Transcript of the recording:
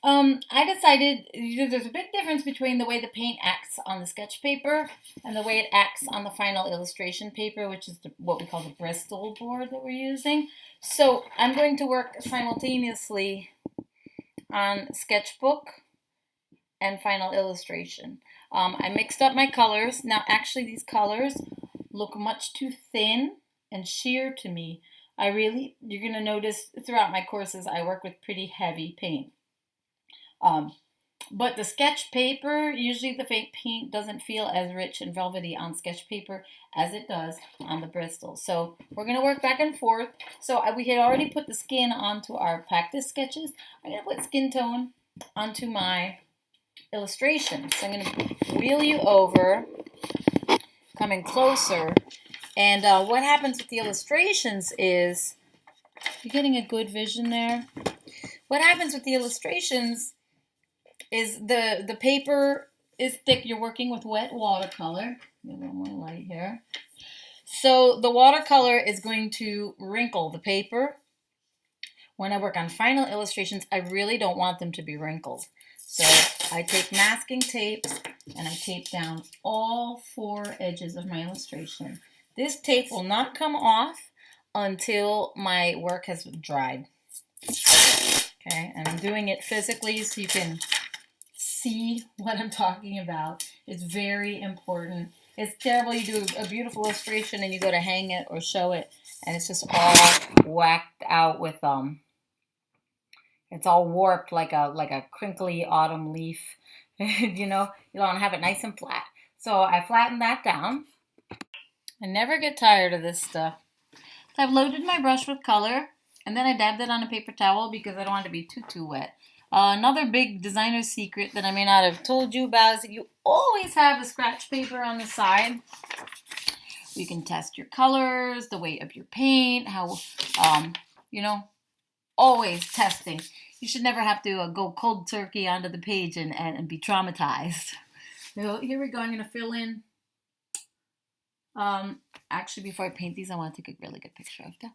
I decided there's a big difference between the way the paint acts on the sketch paper and the way it acts on the final illustration paper, which is what we call the Bristol board that we're using. So I'm going to work simultaneously on sketchbook and final illustration. I mixed up my colors. Now, actually, these colors look much too thin and sheer to me. You're going to notice throughout my courses, I work with pretty heavy paint. Um, but the sketch paper, usually the fake paint doesn't feel as rich and velvety on sketch paper as it does on the Bristol. So we're going to work back and forth. So we had already put the skin onto our practice sketches. I'm going to put skin tone onto my illustration. So I'm going to wheel you over, coming closer. And what happens with the illustrations is, you're getting a good vision there. What happens with the illustrations is the paper is thick. You're working with wet watercolor. Get a little more light here. So the watercolor is going to wrinkle the paper. When I work on final illustrations, I really don't want them to be wrinkled. So I take masking tape and I tape down all four edges of my illustration. This tape will not come off until my work has dried. Okay, and I'm doing it physically so you can see what I'm talking about. It's very important. It's terrible you do a beautiful illustration and you go to hang it or show it and it's just all whacked out with it's all warped like a crinkly autumn leaf. You know, you don't have it nice and flat. So I flatten that down. I never get tired of this stuff. So I've loaded my brush with color and then I dabbed it on a paper towel because I don't want it to be too wet. Another big designer secret that I may not have told you about is that you always have a scratch paper on the side. You can test your colors, the weight of your paint, how, always testing. You should never have to go cold turkey onto the page and be traumatized. So here we go. I'm going to fill in. Actually, before I paint these, I want to take a really good picture of them.